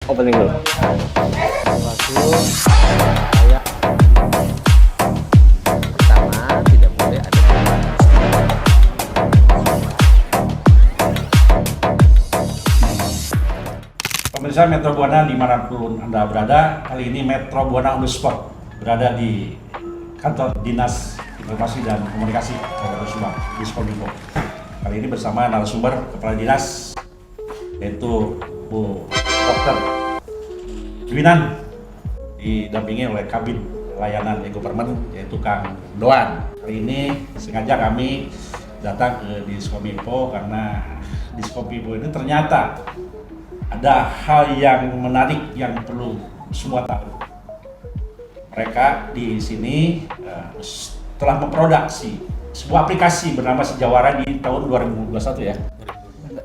opening dulu. Wassalamualaikum. Saya pertama tidak boleh ada Pemirsa Metro Buana dimanapun Anda berada, kali ini Metro Buana on the spot berada di kantor Dinas Informasi dan Komunikasi Kabupaten Subang, Diskominfo. Kali ini bersama narasumber Kepala Dinas, yaitu Bu Dr. Dwinan, didampingi oleh Kabin Layanan E-Government, yaitu Kang Doan. Kali ini sengaja kami datang ke Diskominfo karena Diskominfo ini ternyata ada hal yang menarik yang perlu semua tahu. Mereka di sini telah memproduksi sebuah aplikasi bernama Sejawara di tahun 2021 ya.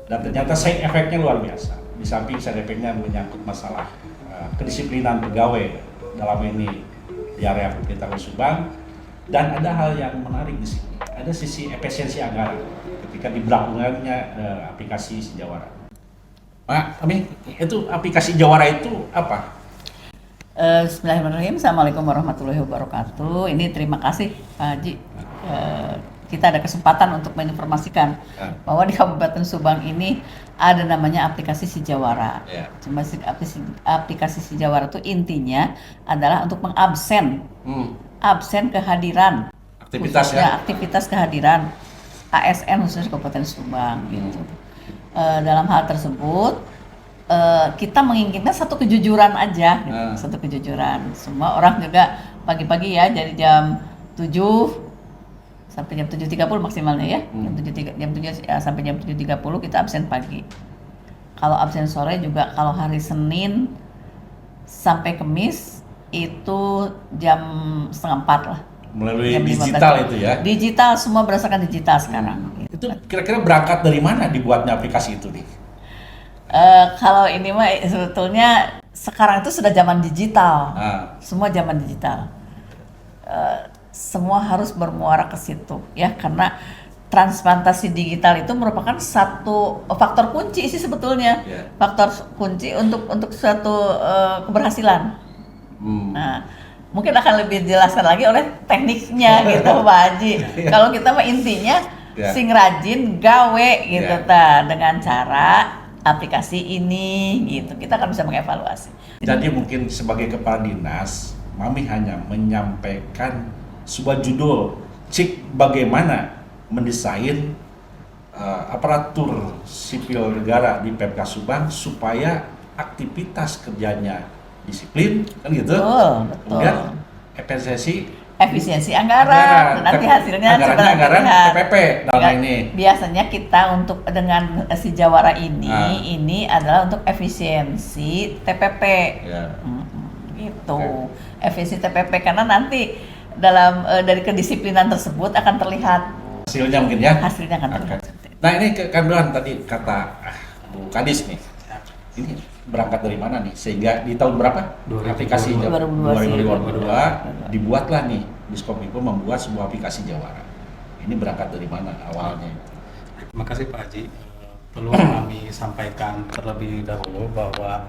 Dan ternyata side effect-nya luar biasa. Di samping side effect-nya menyangkut masalah kedisiplinan pegawai dalam ini di area Pemerintahan Subang, dan ada hal yang menarik di sini. Ada sisi efisiensi anggaran ketika diberlakukannya aplikasi Sejawara. Pak, kami itu aplikasi Jawara itu apa? Bismillahirrahmanirrahim. Assalamualaikum warahmatullahi wabarakatuh. Ini terima kasih Pak Haji. Kita ada kesempatan untuk menginformasikan bahwa di Kabupaten Subang ini ada namanya aplikasi Sejawara. Cuma aplikasi Sejawara itu intinya adalah untuk mengabsen absen kehadiran, Aktivitas khususnya aktivitas kehadiran ASN khususnya di Kabupaten Subang gitu. Dalam hal tersebut kita menginginkan satu kejujuran aja gitu. Satu kejujuran. Semua orang juga pagi-pagi ya, dari jam 7 sampai jam 7.30 maksimalnya ya. Jam 7 ya, sampai jam 7.30 kita absen pagi. Kalau absen sore juga, kalau hari Senin sampai Kamis itu jam 3:30 lah. Melalui Jam 15. digital itu ya? Digital, semua berdasarkan digital sekarang. Itu kira-kira berangkat dari mana dibuatnya aplikasi itu nih? Kalau ini mah sebetulnya sekarang itu sudah zaman digital, semua zaman digital, semua harus bermuara ke situ ya, karena transplantasi digital itu merupakan satu faktor kunci sih sebetulnya, faktor kunci untuk suatu keberhasilan. Nah, mungkin akan lebih dijelaskan lagi oleh tekniknya gitu Pak Haji. Kalau kita mah intinya sing rajin gawe gitu dengan cara aplikasi ini gitu, kita akan bisa mengevaluasi. Jadi mungkin sebagai kepala dinas, Mami hanya menyampaikan sebuah judul, cik bagaimana mendesain aparatur sipil negara di Pemkab Subang supaya aktivitas kerjanya disiplin, kan gitu. Betul. Kemudian efisiensi anggaran. Nanti hasilnya anggaran TPP dalam ini. Biasanya kita untuk dengan Sejawara ini adalah untuk efisiensi TPP. Gitu. Efisiensi TPP karena nanti dalam dari kedisiplinan tersebut akan terlihat Hasilnya mungkin ya. Hasilnya akan terlihat. Nah, ini kekanduan tadi kata Bu Kadis nih. Ini berangkat dari mana nih? Sehingga di tahun berapa? 2022. Aplikasi 2022 dibuatlah nih, Diskominfo membuat sebuah aplikasi Jawara. Ini berangkat dari mana awalnya? Terima kasih Pak Haji. Perlu kami sampaikan terlebih dahulu bahwa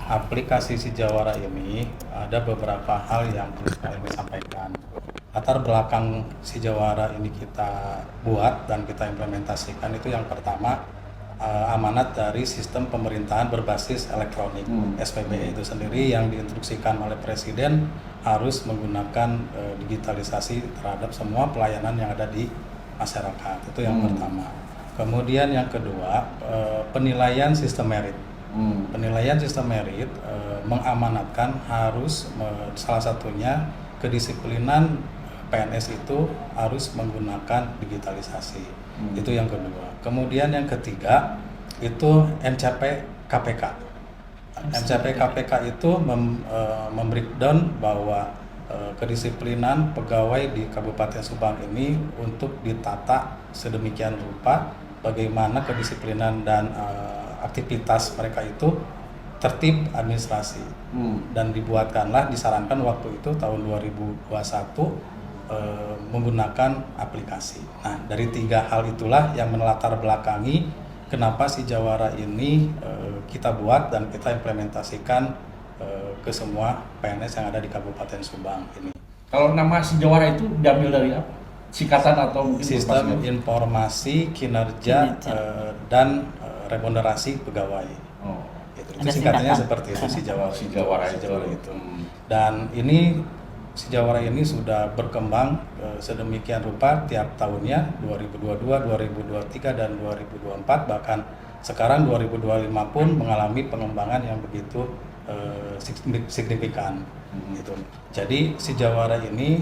aplikasi Sejawara ini ada beberapa hal yang perlu kami sampaikan. Latar belakang Sejawara ini kita buat dan kita implementasikan itu yang pertama, amanat dari sistem pemerintahan berbasis elektronik SPBE itu sendiri yang diinstruksikan oleh Presiden harus menggunakan digitalisasi terhadap semua pelayanan yang ada di masyarakat. Itu yang pertama. Kemudian yang kedua, penilaian sistem merit. Penilaian sistem merit mengamanatkan harus salah satunya kedisiplinan PNS itu harus menggunakan digitalisasi. Itu yang kedua. Kemudian yang ketiga itu MCP KPK. MCP KPK itu membreakdown bahwa kedisiplinan pegawai di Kabupaten Subang ini untuk ditata sedemikian rupa bagaimana kedisiplinan dan aktivitas mereka itu tertib administrasi. Dan dibuatkanlah, disarankan waktu itu tahun 2021 menggunakan aplikasi. Nah, dari tiga hal itulah yang melatar belakangi kenapa si Jawara ini kita buat dan kita implementasikan ke semua PNS yang ada di Kabupaten Subang ini. Kalau nama si Jawara itu diambil dari apa? Singkatan atau mungkin Sistem informasi kinerja dan remunerasi pegawai. Oh, Itu Ada singkatannya singkatan. seperti itu si Jawara. si Jawara Si itu. Jawara itu. Dan ini si Jawara ini sudah berkembang sedemikian rupa tiap tahunnya 2022, 2023 dan 2024, bahkan sekarang 2025 pun mengalami pengembangan yang begitu signifikan. Gitu. Jadi si Jawara ini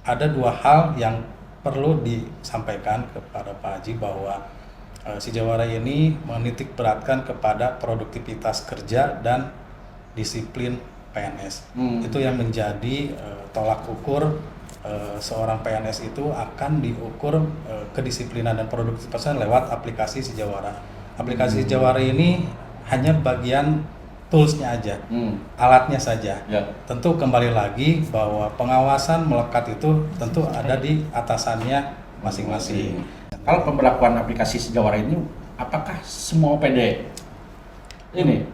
ada dua hal yang perlu disampaikan kepada Pak Haji, bahwa si Jawara ini menitik beratkan kepada produktivitas kerja dan disiplin PNS. Itu yang menjadi tolak ukur seorang PNS itu akan diukur kedisiplinan dan produktivitasan lewat aplikasi si Jawara. Aplikasi si Jawara ini hanya bagian toolsnya aja, alatnya saja. Ya. Tentu kembali lagi bahwa pengawasan melekat itu tentu ada di atasannya masing-masing. Kalau pemberlakuan aplikasi si Jawara ini, apakah semua OPD ini?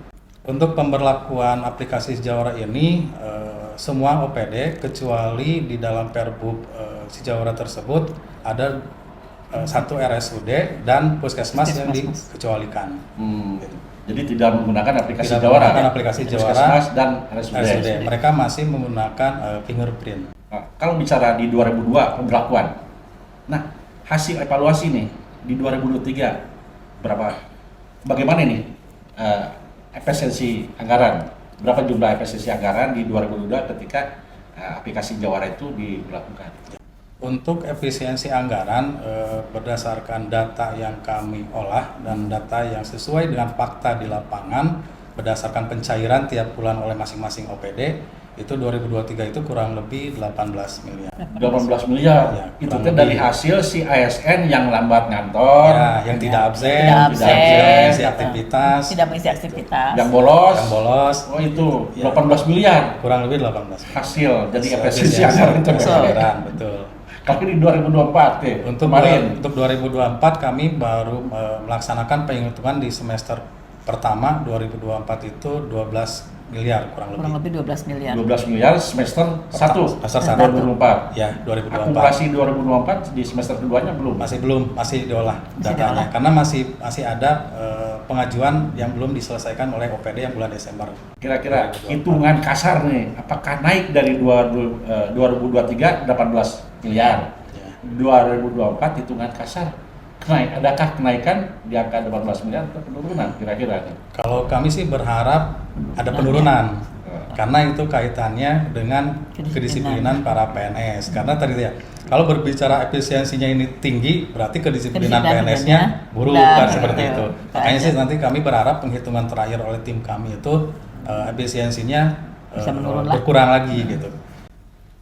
Untuk pemberlakuan aplikasi Sejawara ini, semua OPD kecuali di dalam Perbub Sejawara tersebut ada satu RSUD dan puskesmas yang dikecualikan. Jadi tidak menggunakan aplikasi Tidak Jawara. menggunakan aplikasi Jawara Puskesmas dan RSUD. RSUD. Mereka masih menggunakan fingerprint. Nah, kalau bicara di 2002 pemberlakuan, nah hasil evaluasi nih di 2023 berapa? Bagaimana nih efisiensi anggaran? Berapa jumlah efisiensi anggaran di 2022 ketika aplikasi Jawara itu diberlakukan? Untuk efisiensi anggaran berdasarkan data yang kami olah dan data yang sesuai dengan fakta di lapangan berdasarkan pencairan tiap bulan oleh masing-masing OPD, itu 2023 itu kurang lebih 18 miliar. 18 miliar. Ya, Itu kurang kan dari lebih. hasil si ASN yang lambat ngantor, Ya, yang tidak absen, Tidak absen. tidak mengisi aktivitas, Tidak mengisi aktivitas. yang bolos. yang bolos, Oh itu Ya. 18 miliar kurang lebih 18 miliar. hasil jadi Hasil efisiensi efisiensi anggaran itu. anggaran, betul. Kalau di 2024 ya, Untuk kemarin 2024 kami baru melaksanakan penghitungan di semester pertama 2024 itu 12 miliar kurang Kurang lebih. lebih 12 miliar. 12 miliar semester 1 Semester 2024. Ya, 2024. Akumulasi 2024 di semester keduanya belum. Masih diolah Masih datanya diolah. karena masih ada pengajuan yang belum diselesaikan oleh OPD yang bulan Desember. Kira-kira hitungan kasar nih, apakah naik dari 2023 18 miliar? Ya. 2024 hitungan kasar adakah kenaikan di angka 18 miliar atau penurunan kira-kira nih? Kalau kami sih berharap ada penurunan karena itu kaitannya dengan kedisiplinan para PNS. Karena tadi ya, kalau berbicara efisiensinya ini tinggi, berarti kedisiplinan Kedisiplinan PNS-nya buruk nah, kan seperti betul. itu. Makanya sih nanti kami berharap penghitungan terakhir oleh tim kami itu efisiensinya Bisa menurun lah. berkurang lagi gitu.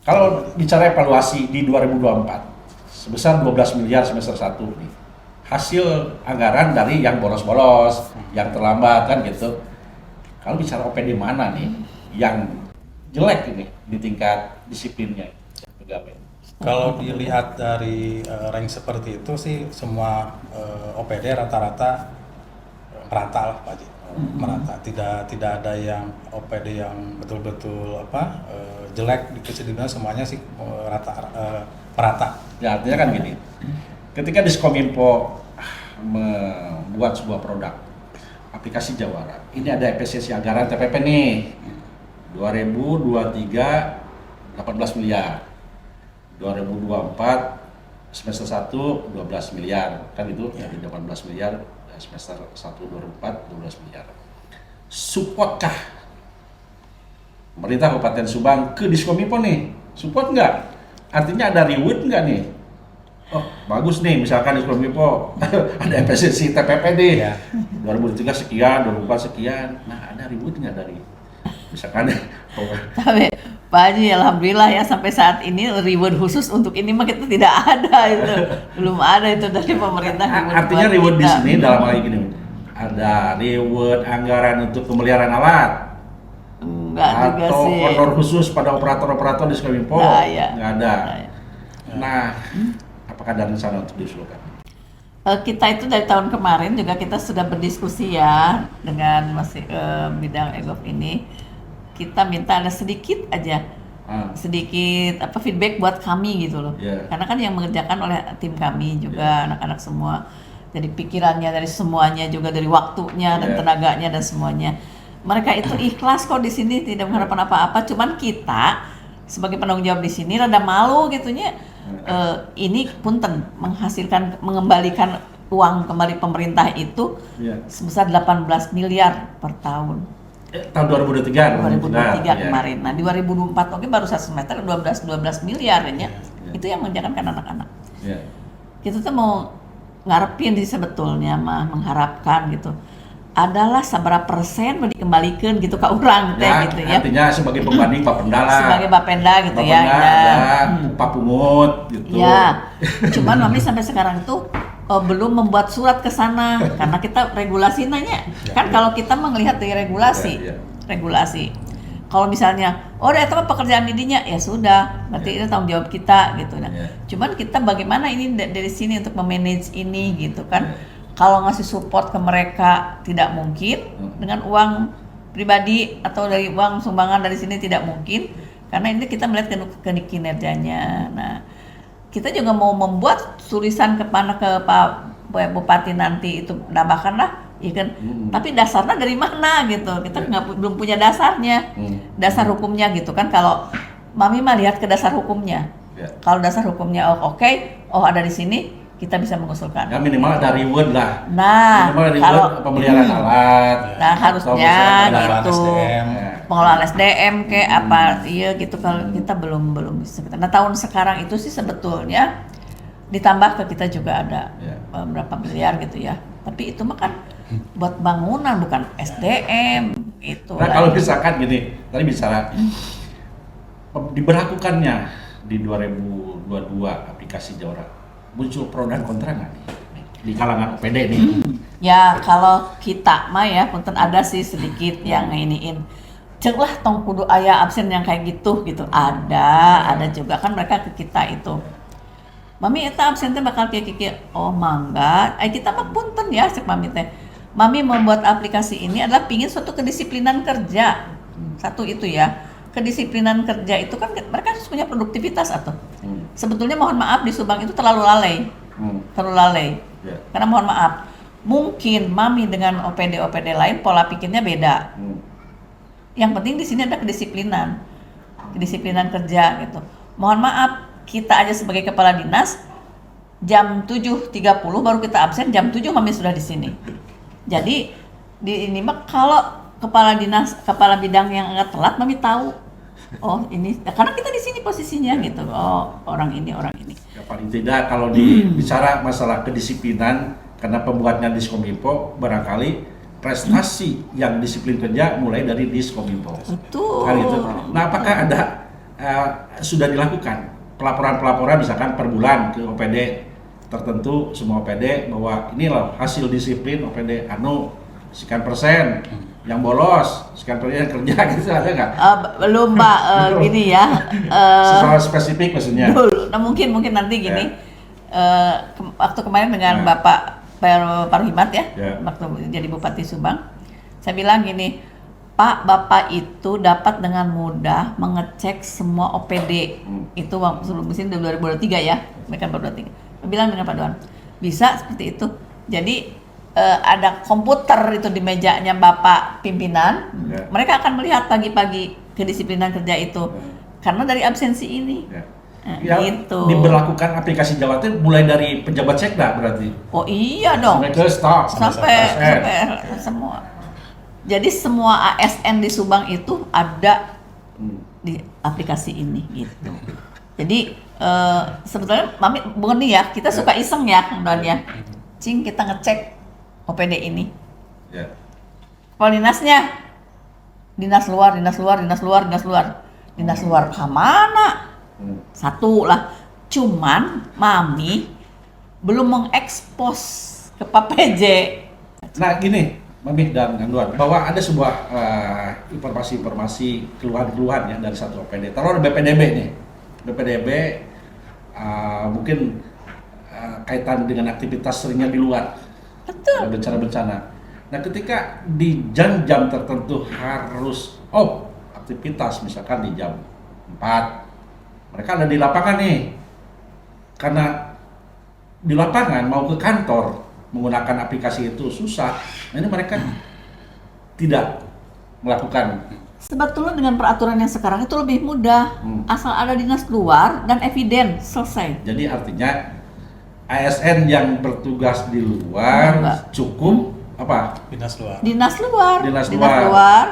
Kalau bicara evaluasi di 2024 sebesar 12 miliar semester 1 nih. Hasil anggaran dari yang bolos-bolos, yang terlambat kan gitu. Kalau bicara OPD mana nih yang jelek ini di tingkat disiplinnya pegawai? Kalau dilihat dari rank seperti itu sih semua OPD rata-rata merata lah Pak Haji. Merata, tidak ada yang OPD yang betul-betul jelek di kedisiplinan, semuanya sih merata. Ya artinya kan gini, ketika Diskominfo membuat sebuah produk aplikasi Jawara, ini ada efisiensi anggaran TPP nih 2023 18 miliar, 2024 semester 1 12 miliar, kan itu Ya. jadi 18 miliar, semester 1 2024 12 miliar. Supportkah pemerintah Kabupaten Subang ke Diskominfo nih? Support nggak? Artinya ada reward nggak nih? Oh bagus nih, misalkan Diskominfo ada efisiensi TPP nih, Ya. 2003 sekian, 2004 sekian. Nah ada reward nggak dari misalkan Tapi Pak Haji, alhamdulillah ya sampai saat ini reward khusus untuk ini mah kita tidak ada itu, belum ada itu dari pemerintah. artinya buat reward di kita. sini dalam hal ini ada reward anggaran untuk pemeliharaan alat Enggak juga atau sih. honor khusus pada operator-operator di Diskominfo Nah, ya. nggak ada. Nah, ya. Nah, apakah ada rencana untuk diusulkan? Kita itu dari tahun kemarin juga kita sudah berdiskusi ya dengan masih bidang EGOV ini. Kita minta ada sedikit aja, sedikit feedback buat kami gitu loh. Karena kan yang mengerjakan oleh tim kami juga anak-anak semua. Jadi pikirannya dari semuanya juga dari waktunya dan tenaganya dan semuanya. Mereka itu ikhlas kok di sini, tidak mengharapkan apa-apa. Cuman kita sebagai penanggung jawab di sini rada malu gitunya. Ini punten mengembalikan uang kembali pemerintah itu sebesar 18 miliar per tahun. Tahun 2023 kemarin. Nah, di 2024 mungkin baru satu semester 12 miliar ya. Itu yang mengerjakan kan anak-anak. Kita tuh mau ngarepin sih sebetulnya mengharapkan gitu. Adalah seberapa persen mau dikembalikan gitu ke orang gitu ya. Artinya sebagai pembanding Bapenda lah. Sebagai Bapenda gitu ya. Upah pungut gitu. Ya. Cuman Mami sampai sekarang itu belum membuat surat ke sana karena kita regulasi nanya. Kan kalau kita melihat dari regulasi. Kalau misalnya itu pekerjaan didinya ya sudah, berarti itu tanggung jawab kita gitu. Nah, cuman kita bagaimana ini dari sini untuk memanage ini gitu kan. Kalau ngasih support ke mereka tidak mungkin dengan uang pribadi atau dari uang sumbangan dari sini tidak mungkin karena ini kita melihat kinerjanya. Nah, kita juga mau membuat tulisan ke Pak Bupati nanti itu nambahkanlah, ya kan? Tapi dasarnya dari mana gitu? Kita belum punya dasarnya, dasar hukumnya gitu kan? Kalau Mami mah lihat ke dasar hukumnya. Kalau dasar hukumnya ada di sini. Kita bisa mengusulkan. Ya minimal ada reward lah. Nah, kalau pemeliharaan alat. Nah, harusnya gitu. Pengelolaan SDM kayak apa gitu kalau kita belum bisa. Nah, tahun sekarang itu sih sebetulnya ditambah ke kita juga ada berapa miliar gitu ya. Tapi itu mah kan buat bangunan bukan SDM itu. Nah, kalau misalkan gini, tadi bicara diberlakukannya di 2022 aplikasi Jawara. Muncul pro dan kontra nggak nih di kalangan OPD nih? Ya kalau kita mah ya, punten ada sih sedikit yang iniin. Cek lah tong kudu aya absen yang kayak gitu. Ada juga kan mereka ke kita itu. Mami eta absen teh bakal kieu. Oh mangga. Kita mah punten ya cek Mami teh. Mami membuat aplikasi ini adalah pingin suatu kedisiplinan kerja. Satu itu ya. Kedisiplinan kerja itu kan mereka harus punya produktivitas atau sebetulnya mohon maaf di Subang itu terlalu lalai karena mohon maaf mungkin Mami dengan OPD lain pola pikirnya beda. Yang penting di sini ada kedisiplinan kerja gitu. Mohon maaf kita aja sebagai kepala dinas jam 7.30 baru kita absen, jam 7 Mami sudah di sini. Jadi di ini mah kalau kepala bidang yang agak telat Mami tahu. Oh ini karena kita di sini posisinya gitu. Oh orang ini. Ya, paling tidak kalau bicara masalah kedisiplinan karena pembuatnya Diskominfo barangkali prestasi yang disiplin kerja mulai dari Diskominfo. Betul. Kan itu. Nah apakah ada sudah dilakukan pelaporan misalkan per bulan ke OPD tertentu semua OPD bahwa ini loh hasil disiplin OPD sekian persen yang bolos, sekian persen kerja gitu ada nggak? Belum Mbak, gini ya. Secara spesifik maksudnya. Nah mungkin nanti gini. Waktu kemarin dengan Bapak Parhimat ya, waktu jadi Bupati Subang, saya bilang gini, Pak, Bapak itu dapat dengan mudah mengecek semua OPD itu sebelum mesin 2023 ya, mereka 2023. Saya bilang dengan Pak Doan, bisa seperti itu. Jadi ada komputer itu di mejanya Bapak pimpinan, mereka akan melihat pagi-pagi kedisiplinan kerja itu karena dari absensi ini. Gitu. Diberlakukan aplikasi Jawa itu mulai dari pejabat sekda berarti. Oh iya dong. Sampai ke staff, sampai semua. Jadi semua ASN di Subang itu ada di aplikasi ini gitu. Jadi sebetulnya Mami bukan nih ya, kita suka iseng ya, Don ya. Cing kita ngecek OPD ini. Kalau dinasnya, dinas luar ke mana? Satu lah. Cuman Mami belum mengekspos ke Pak PJ. Nah gini, Mami dan Duan, bahwa ada sebuah informasi keluhan-keluhan ya dari satu OPD. Taruh BPDB nih, BPDB mungkin kaitan dengan aktivitas seringnya di luar. Betul. Bencana-bencana. Nah, ketika di jam-jam tertentu harus aktivitas misalkan di jam 4, mereka ada di lapangan nih. Karena di lapangan mau ke kantor menggunakan aplikasi itu susah. Nah, ini mereka tidak melakukan. Sebetulnya dengan peraturan yang sekarang itu lebih mudah, asal ada dinas keluar dan eviden, selesai. Jadi artinya ASN yang bertugas di luar cukup apa? Dinas luar. Dinas luar, Dinas luar.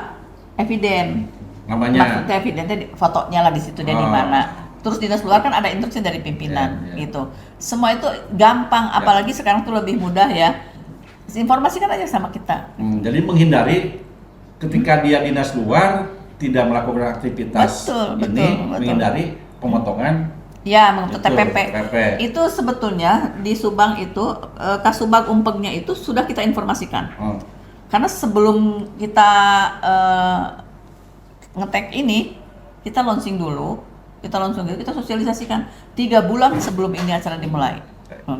eviden. Namanya. Maksudnya evidennya fotonya lah di situ dia di mana. Terus dinas luar kan ada instruksi dari pimpinan gitu. Semua itu gampang, apalagi sekarang tuh lebih mudah ya. Informasikan aja sama kita. Jadi menghindari ketika dia dinas luar tidak melakukan aktivitas menghindari pemotongan. Ya, menurut Itu, TPP. TPP. Itu sebetulnya di Subang itu Kasubag Umpengnya itu sudah kita informasikan. Karena sebelum kita ngetek ini, kita launching dulu, kita sosialisasikan 3 bulan sebelum ini acara dimulai.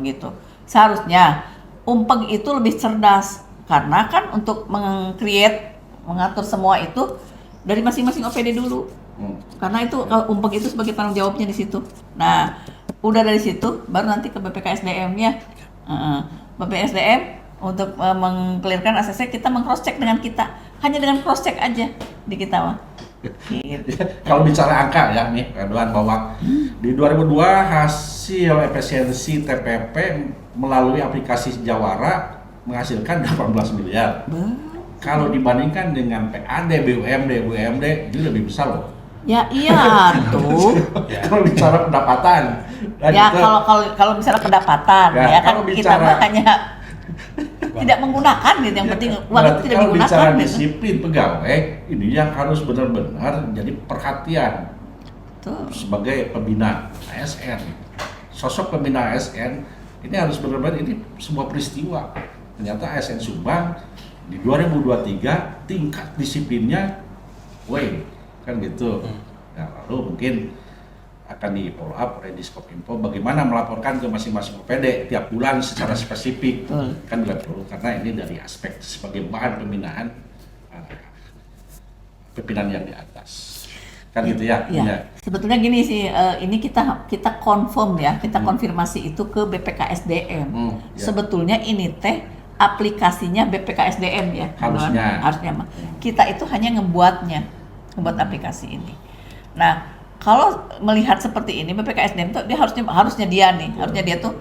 Gitu. Seharusnya Umpeng itu lebih cerdas karena kan untuk mengatur semua itu dari masing-masing OPD dulu. Karena itu Umpeng itu sebagai tanggung jawabnya di situ. Nah, udah dari situ baru nanti ke BPKSDM-nya. BPSDM untuk mengklirkan ACC kita meng-cross check dengan kita. Hanya dengan cross check aja di kita mah. Gitu. Kalau bicara angka ya nih, Ridwan, bahwa di 2002 hasil efisiensi TPP melalui aplikasi Jawara menghasilkan 18 miliar. Kalau dibandingkan dengan PAD, BUMD itu lebih besar loh. Ya iya tuh. Kalau bicara pendapatan. Ya kalau misalnya pendapatan ya kan kita mah hanya tidak menggunakan gitu, yang penting uang itu tidak kalau digunakan. Bicara gitu. disiplin pegawai, ini yang harus benar-benar jadi perhatian sebagai pembina ASN. Sosok pembina ASN ini harus benar-benar, ini sebuah peristiwa. Ternyata ASN Subang di 2023 tingkat disiplinnya kan gitu. Nah, lalu mungkin akan di follow up oleh Diskominfo bagaimana melaporkan ke masing-masing OPD tiap bulan secara spesifik. Kan bila perlu, karena ini dari aspek sebagai bahan pembinaan pimpinan yang di atas. Kan gitu ya. Sebetulnya gini sih, ini kita confirm ya, kita konfirmasi itu ke BPKSDM. Sebetulnya ini teh aplikasinya BPKSDM ya. Harusnya mah. Kita itu hanya membuat aplikasi ini. Nah, kalau melihat seperti ini BPKSDM tuh dia harusnya dia tuh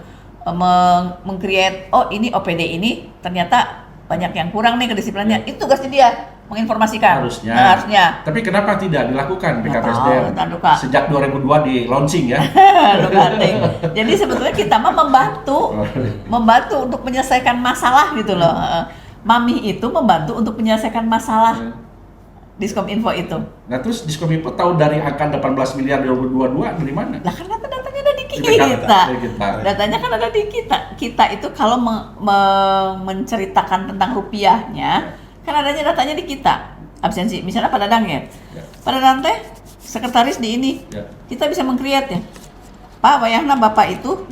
meng-create ini OPD ini ternyata banyak yang kurang nih kedisiplinannya. Itu tugasnya dia menginformasikan. Harusnya. Tapi kenapa tidak dilakukan BPKSDM? Sejak 2002 di launching ya. Jadi sebetulnya kita mah membantu untuk menyelesaikan masalah gitu loh. Mami itu membantu untuk menyelesaikan masalah Diskominfo itu. Nah terus Diskominfo tahu dari angka 18 miliar 2022 dari mana? Lah karena datanya ada di kita. Datanya kan ada di kita. Kita itu kalau menceritakan tentang rupiahnya, kan datanya di kita. Absensi, misalnya Pak Dadang ya. Pak Dadang teh sekretaris di ini. Kita bisa meng-create ya. Pak, wayahna Bapak itu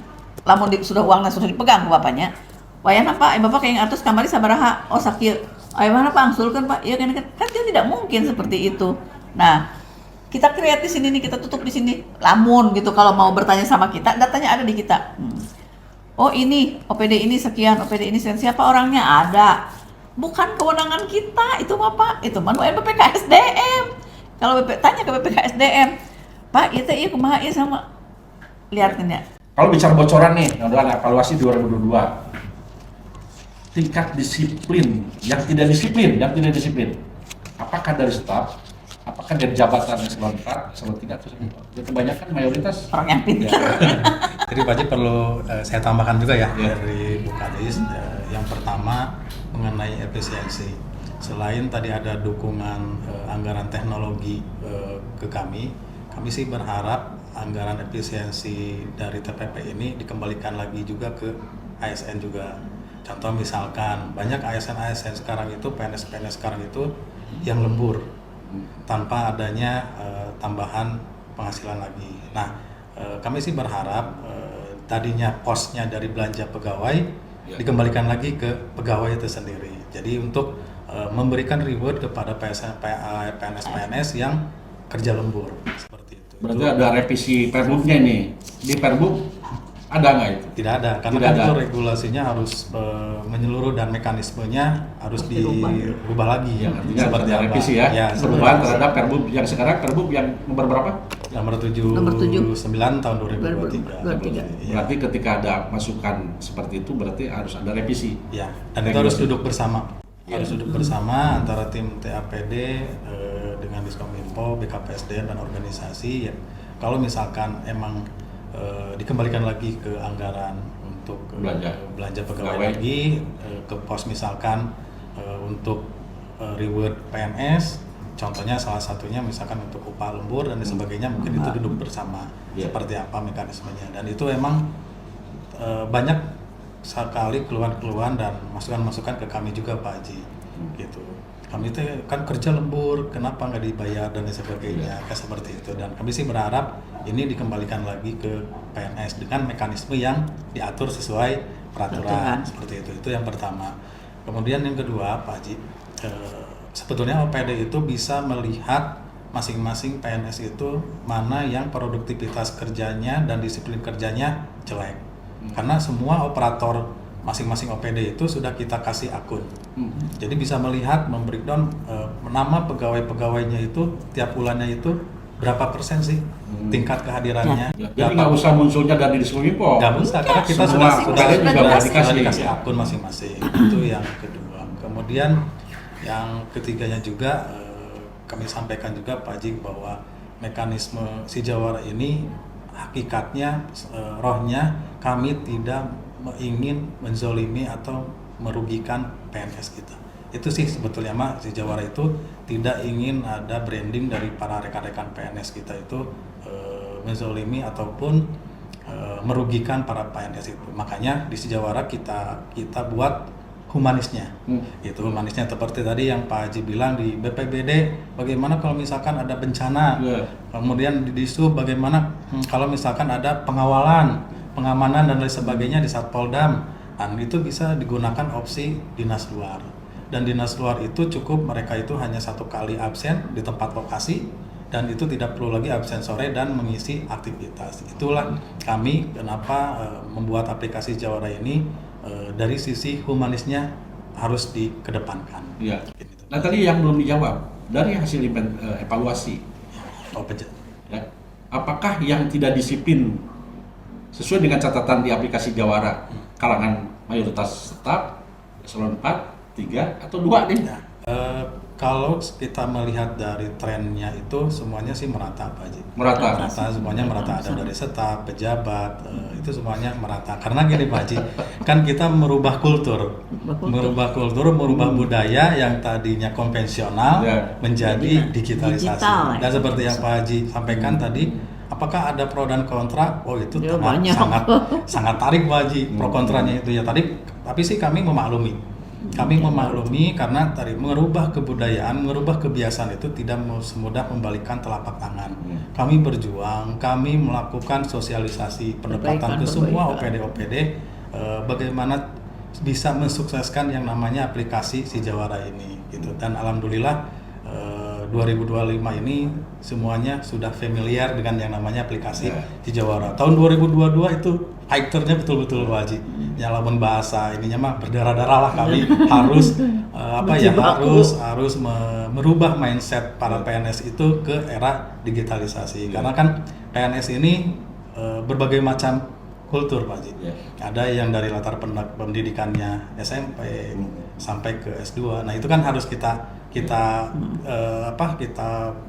lamun uangnya sudah dipegang ke bapaknya. Wayahna Pak, Bapak kayak atus kamari sabaraha. Oh sakit. Ayo mana Pak, angsulkan Pak. Iya kan dia tidak mungkin seperti itu. Nah, kita create di sini nih, kita tutup di sini. Lamun gitu kalau mau bertanya sama kita, datanya ada di kita. Oh ini OPD ini sekian, OPD ini sekian. Siapa orangnya? Ada. Bukan kewenangan kita itu Bapak. Itu manual BPKSDM. Kalau tanya ke BPKSDM, Pak itu iya kumaha iya sama. Lihatin ya. Kalau bicara bocoran nih, dalam evaluasi 2022. Tingkat disiplin, yang tidak disiplin, apakah dari staf, apakah dari jabatan eselon 4, eselon 3, atau kebanyakan mayoritas orang yang pintar. Jadi Pak Haji perlu saya tambahkan juga ya dari Bu Kadis. Yang pertama mengenai efisiensi. Selain tadi ada dukungan anggaran teknologi ke kami sih berharap anggaran efisiensi dari TPP ini dikembalikan lagi juga ke ASN juga. Contoh misalkan banyak ASN sekarang itu, PNS sekarang itu yang lembur tanpa adanya tambahan penghasilan lagi. Nah, kami sih berharap tadinya posnya dari belanja pegawai Ya. dikembalikan lagi ke pegawai itu sendiri. Jadi untuk memberikan reward kepada PNS yang kerja lembur seperti itu. Berarti Itu ada revisi perbubnya nih. Di perbub ada nggak itu? tidak ada karena Tidak kan ada. itu regulasinya harus menyeluruh dan mekanismenya harus dirubah lagi. Ya, artinya seperti ada apa? revisi ya. Ya, Perubahan terhadap perbub yang sekarang, perbub yang nomor berapa? nomor Nomor 79 7. tahun 2023. 2023. Iya. Berarti ketika ada masukan seperti itu berarti harus ada revisi. Ya, dan itu harus duduk bersama. Ya. Harus duduk bersama antara tim TAPD dengan Diskominfo, BKPSDM dan organisasi. Ya, kalau misalkan emang dikembalikan lagi ke anggaran untuk belanja pegawai Pegawai. lagi ke pos misalkan untuk reward PNS. Contohnya salah satunya misalkan untuk upah lembur dan sebagainya mungkin itu duduk bersama Ya. seperti apa mekanismenya dan itu emang banyak sekali keluhan-keluhan dan masukan-masukan ke kami juga Pak Haji gitu. Kami itu kan kerja lembur, kenapa nggak dibayar dan sebagainya, kayak seperti itu. Dan kami sih berharap ini dikembalikan lagi ke PNS dengan mekanisme yang diatur sesuai peraturan seperti itu. Itu yang pertama. Kemudian yang kedua Pak Haji, sebetulnya OPD itu bisa melihat masing-masing PNS itu mana yang produktivitas kerjanya dan disiplin kerjanya jelek. Karena semua operator masing-masing OPD itu sudah kita kasih akun. Jadi bisa melihat, membreakdown nama pegawai-pegawainya itu tiap bulannya itu berapa persen sih tingkat kehadirannya. Ya, jadi nggak usah munculnya dari Diskominfo. Nggak usah, karena kita Semua sudah OPD juga dikasih. dikasih akun masing-masing. Itu yang kedua. Kemudian yang ketiganya juga kami sampaikan juga Pak Haji bahwa mekanisme si Jawara ini hakikatnya rohnya kami tidak ingin menzolimi atau merugikan PNS kita. Itu sih sebetulnya mah si Jawara itu tidak ingin ada branding dari para rekan-rekan PNS kita itu menzolimi ataupun merugikan para PNS itu. Makanya di si Jawara kita buat humanisnya. Itu humanisnya seperti tadi yang Pak Haji bilang di BPBD bagaimana kalau misalkan ada bencana. Kemudian di Disub bagaimana kalau misalkan ada pengawalan, pengamanan dan lain sebagainya di Satpoldam. Dan itu bisa digunakan opsi dinas luar. Dan dinas luar itu cukup mereka itu hanya 1 kali absen di tempat lokasi dan itu tidak perlu lagi absen sore dan mengisi aktivitas. Itulah kami kenapa membuat aplikasi Jawara ini dari sisi humanisnya harus dikedepankan. Iya. Nah tadi yang belum dijawab dari hasil evaluasi, ya, apakah yang tidak disiplin sesuai dengan catatan di aplikasi Jawara kalangan mayoritas tetap eselon 4, 3 atau 2 nih? Nah, kalau kita melihat dari trennya itu semuanya sih merata Pak Haji. Merata. Semuanya merata, ada dari staf, pejabat, itu semuanya merata. Karena gini Pak Haji, kan kita merubah kultur, merubah budaya yang tadinya konvensional menjadi digitalisasi. Digital, Dan seperti yang Pak Haji sampaikan tadi, apakah ada pro dan kontra? Oh itu Ya, banyak. sangat tarik Pak Haji, pro kontranya itu ya tadi. Tapi sih kami memaklumi. Kami memaklumi karena tadi merubah kebudayaan, merubah kebiasaan itu tidak semudah membalikkan telapak tangan. Kami berjuang, kami melakukan sosialisasi pendekatan ke semua OPD-OPD bagaimana bisa mensukseskan yang namanya aplikasi si Jawara ini gitu. Dan alhamdulillah 2025 ini semuanya sudah familiar dengan yang namanya aplikasi si Jawara. Tahun 2022 itu fighternya betul-betul Pak Haji. Nyalamun bahasa ininya mah berdarah-darah lah kami harus harus merubah mindset para PNS itu ke era digitalisasi. Karena kan PNS ini berbagai macam kultur Pak Haji. Ada yang dari latar pendidikannya SMP sampai ke S2. Nah, itu kan harus kita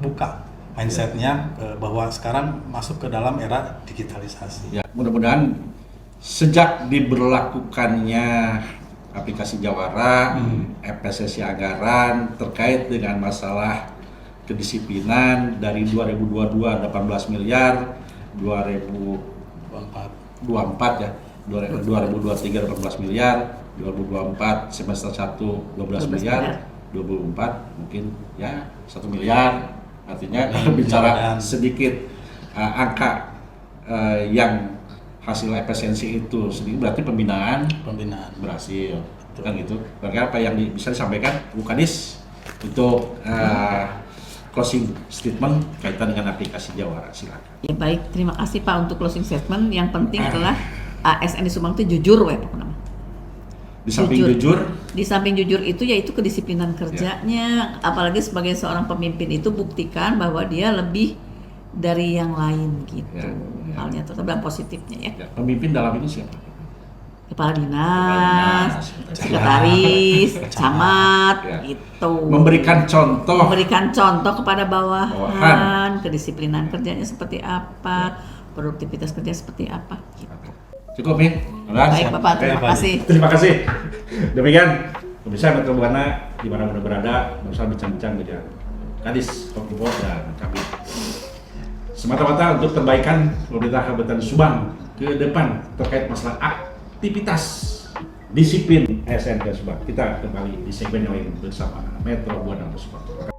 buka mindsetnya bahwa sekarang masuk ke dalam era digitalisasi. Ya, mudah-mudahan sejak diberlakukannya aplikasi Jawara, FPSSI anggaran terkait dengan masalah kedisiplinan dari 2022 18 miliar, 2024 ya, 2023 18 miliar, 2024 semester 1 12 miliar, 2024 mungkin ya 1 miliar. Artinya bicara sedikit angka yang hasil efisiensi itu sendiri berarti pembinaan berhasil, kan gitu. Berarti apa yang bisa disampaikan Bu Kadis untuk closing statement kaitan dengan aplikasi Jawara, silakan. Ya baik, terima kasih Pak untuk closing statement. Yang penting adalah ASN di Subang itu jujur ya pokoknya. Di samping jujur itu yaitu kedisiplinan kerjanya, apalagi sebagai seorang pemimpin itu buktikan bahwa dia lebih dari yang lain gitu. Halnya terutama positifnya ya. Pemimpin dalam ini siapa? Kepala dinas, sekretaris, camat, gitu. Memberikan contoh kepada bawahan, kedisiplinan kerjanya seperti apa, produktivitas kerja seperti apa. Gitu. Cukup nih. Baik Bapak, terima kasih. Terima kasih. Demikian pemirsa Metro Buana di mana-mana berada, berusaha bincang-bincang dengan Kadis Kominfo dan Kabid. Semata-mata untuk perbaikan pemerintah Kabupaten Subang ke depan terkait masalah aktivitas disiplin ASN Subang. Kita kembali di segmen yang lain bersama Metro Buana Subang.